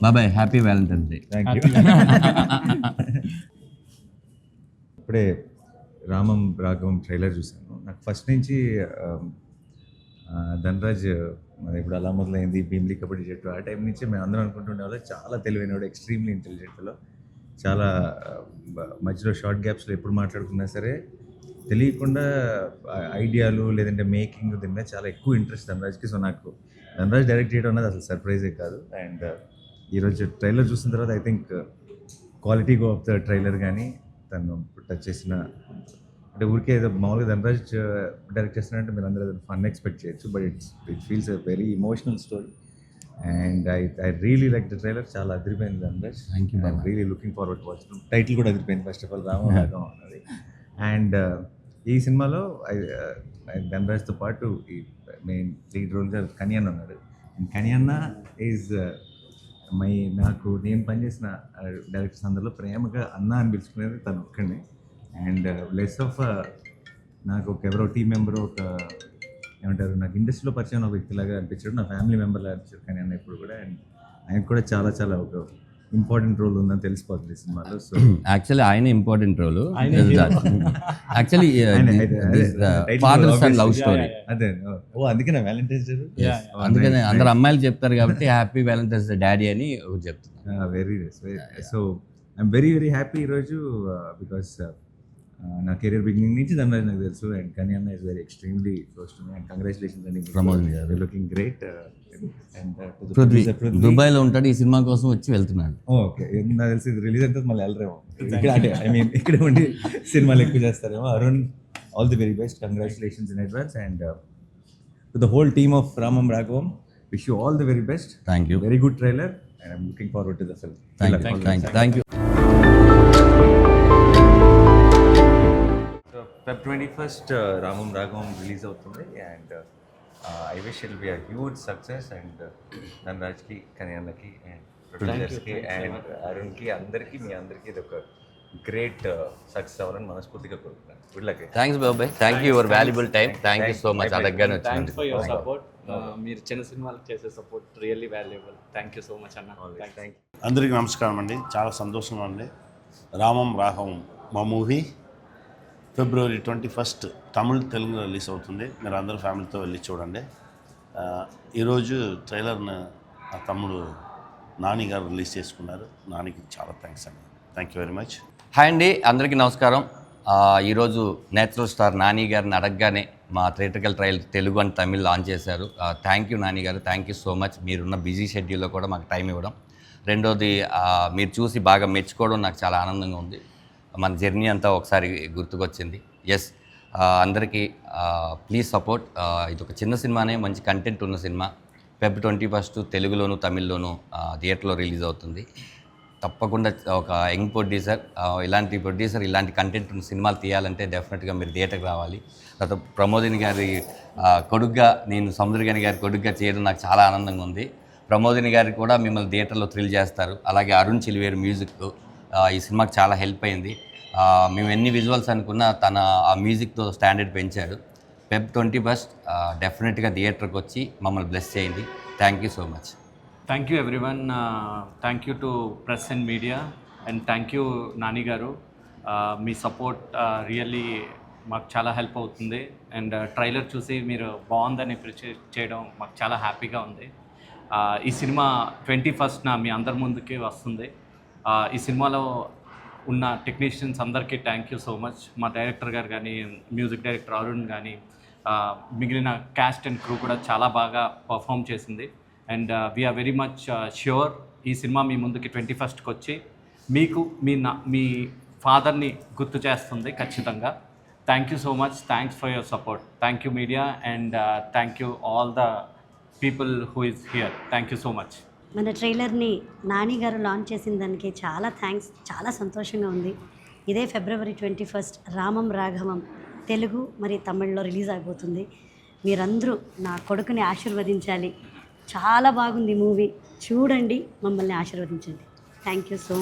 బాబాయ్ happy Valentine's day. Thank you. ఇప్పుడే రామం రాఘవం trailer చూశాను. నాకు ఫస్ట్ నుంచి ధనరాజ్ మరి ఇప్పుడు అలా మొదలైంది భీమ్లీ కబడ్డీ జట్టు ఆ టైం నుంచి మేము అందరం అనుకుంటుండే వాళ్ళు చాలా తెలివైనవాడు, ఎక్స్ట్రీమ్లీ ఇంటెలిజెంట్లో, చాలా మధ్యలో షార్ట్ గ్యాప్స్లో ఎప్పుడు మాట్లాడుకున్నా సరే తెలియకుండా ఐడియాలు లేదంటే మేకింగ్ దీని మీద చాలా ఎక్కువ ఇంట్రెస్ట్ ధనరాజ్కి. సో నాకు ధనరాజ్ డైరెక్ట్ చేయడం అన్నది అసలు సర్ప్రైజే కాదు. అండ్ ఈరోజు ట్రైలర్ చూసిన తర్వాత I think quality of the trailer కానీ తను టచ్ చేసిన అంటే ఊరికే ఏదో మామూలుగా ధనరాజ్ డైరెక్ట్ చేస్తున్నారంటే మీరు అందరూ ఫన్ ఎక్స్పెక్ట్ చేయొచ్చు, but it feels a very emotional story. And I really like the trailer. చాలా అదిరిపోయింది Dhanraj. I'm really looking forward to watch. Title కూడా అదిరిపోయింది ఫస్ట్ ఆఫ్ ఆల్, రామం అన్నది. అండ్ ఈ సినిమాలో ధనరాజ్తో పాటు ఈ మెయిన్ లీడ్ రోల్గా కనియన్న ఉన్నాడు. కనియన్న ఈజ్ నాకు నేను పనిచేసిన డైరెక్టర్స్ అందరిలో ప్రేమగా అన్న అని పిలుచుకునేది తను ఒక్కడే. అండ్ లెస్ ఆఫ్ నాకు ఎవరో టీం మెంబరు ఒక ఏమంటారు నాకు ఇండస్ట్రీలో పరిచయం ఒక వ్యక్తిలాగా అనిపించాడు, నా ఫ్యామిలీ మెంబర్లా అనిపించాడు కానీ అన్న ఇప్పుడు కూడా. అండ్ ఆయనకు కూడా చాలా చాలా ఒక ఇంపార్టెంట్ రోల్ ఉందని తెలిసిపోతుంది సినిమాలో. సో యాక్చువల్లీ ఆయన important role. Actually father son love story. అదే అందుకే నా వ్యాలంటైన్స్ డే, అందుకనే అందరు అమ్మాయిలు చెప్తారు కాబట్టి హ్యాపీ వ్యాలంటైన్స్ డే డాడీ అని చెప్తున్నారు. Very so I'm very very happy ఈరోజు బికాస్ నా కెరీర్ బిగినింగ్ నుంచి ధనరాజ్ నాకు తెలుసు. And Kaniyanna is very extremely close to me. And congratulations అండి ప్రమోద్ గారు, లుకింగ్ గ్రేట్. దుబాయ్లో ఉంటాడు, ఈ సినిమా కోసం వచ్చి వెళ్తున్నాడు. ఓకే, నాకు తెలిసి ఇది రిలీజ్ అంటే మళ్ళీ వెళ్ళరేమో ఇక్కడ, అంటే ఐ మీన్ ఇక్కడ ఉండి సినిమాలు ఎక్కువ చేస్తారేమో. Arun, all the very best, congratulations in advance. And to the whole team of Ramam Raghavam, wish you all the very best. Thank you. Very good trailer and I'm looking forward to the film. Thank you. Feb 21st Ramam Raghavam release అవుతుంది. And I wish it be a huge success. And ధనరాజ్కి, కనియన్నకి, and ప్రొడ్యూసర్స్కి, and అరుణ్కి, అందరికీ మీ అందరికీ ఇది ఒక గ్రేట్ సక్సెస్ అవ్వాలని మనస్ఫూర్తిగా కోరుకుంటున్నాను. Good luck. థ్యాంక్స్ బాబాయ్, thank you your valuable time. Thank you so much. అడగగానే థ్యాంక్స్ ఫర్ యువర్ సపోర్ట్. మీరు చిన్న సినిమాలకు చేసే support really valuable. Thank you so much అన్న. Thank you. అందరికీ నమస్కారం అండి. చాలా సంతోషంగా ఉంది. రామం రాఘవం మా మూవీ February 21st తమిళ్, తెలుగులో రిలీజ్ అవుతుంది. మీరు అందరూ ఫ్యామిలీతో వెళ్ళి చూడండి. ఈరోజు ట్రైలర్ని నా తమ్ముడు నాని గారు రిలీజ్ చేసుకున్నారు. నానికి చాలా థ్యాంక్స్ అండి. Thank you very much. Hi అండి, అందరికీ నమస్కారం. ఈరోజు నేచురల్ స్టార్ నాని గారిని అడగగానే మా theatrical trial Telugu and Tamil launch చేశారు. థ్యాంక్ యూ నాని గారు, థ్యాంక్ యూ సో మచ్. మీరున్న బిజీ షెడ్యూల్లో కూడా మాకు టైం ఇవ్వడం. రెండోది మీరు చూసి బాగా మెచ్చుకోవడం నాకు చాలా ఆనందంగా ఉంది. మన జర్నీ అంతా ఒకసారి గుర్తుకొచ్చింది. ఎస్, అందరికీ ప్లీజ్ సపోర్ట్. ఇది ఒక చిన్న సినిమానే, మంచి కంటెంట్ ఉన్న సినిమా. Feb 21st తెలుగులోను తమిళ్లోను థియేటర్లో రిలీజ్ అవుతుంది. తప్పకుండా ఒక యంగ్ ప్రొడ్యూసర్, ఇలాంటి ప్రొడ్యూసర్ ఇలాంటి కంటెంట్ ఉన్న సినిమాలు తీయాలంటే డెఫినెట్గా మీరు థియేటర్కి రావాలి. తర్వాత ప్రమోదిని గారి కొడుగ్గా, నేను సముద్రగని గారి కొడుగ్గా చేయడం నాకు చాలా ఆనందంగా ఉంది. ప్రమోదిని గారికి కూడా మిమ్మల్ని థియేటర్లో థ్రిల్ చేస్తారు. అలాగే అరుణ్ చిలివేరు మ్యూజిక్ ఈ సినిమాకి చాలా హెల్ప్ అయింది. మేము ఎన్ని విజువల్స్ అనుకున్నా తన ఆ మ్యూజిక్తో స్టాండర్డ్ పెంచాడు. Feb 21st డెఫినెట్గా థియేటర్కి వచ్చి మమ్మల్ని బ్లెస్ చేయండి. Thank you so much. Thank you everyone. Thank you to press and media. And thank you Nani గారు. మీ సపోర్ట్ రియల్లీ మాకు చాలా హెల్ప్ అవుతుంది. అండ్ ట్రైలర్ చూసి మీరు బాగుందని అప్రిషియేట్ చేయడం మాకు చాలా హ్యాపీగా ఉంది. ఈ సినిమా 21st మీ అందరి ముందుకి వస్తుంది. ఈ సినిమాలో ఉన్న టెక్నీషియన్స్ అందరికీ థ్యాంక్ యూ సో మచ్. మా డైరెక్టర్ గారు కానీ, మ్యూజిక్ డైరెక్టర్ అరుణ్ కానీ, మిగిలిన క్యాస్ట్ అండ్ క్రూ కూడా చాలా బాగా పర్ఫామ్ చేసింది. And we are very much sure ఈ సినిమా మీ ముందుకి 21st వచ్చి మీకు మీ ఫాదర్ని గుర్తు చేస్తుంది ఖచ్చితంగా. Thank you so much. Thanks for your support. Thank you media. And thank you all the people who is here. Thank you so much. మన ట్రైలర్ని నాని గారు లాంచ్ చేసిన దానికి చాలా థ్యాంక్స్. చాలా సంతోషంగా ఉంది. ఇదే February 21st రామం రాఘవం తెలుగు మరి తమిళ్లో రిలీజ్ అయిపోతుంది. మీరందరూ నా కొడుకుని ఆశీర్వదించాలి. చాలా బాగుంది మూవీ, చూడండి, మమ్మల్ని ఆశీర్వదించండి. Thank you so much.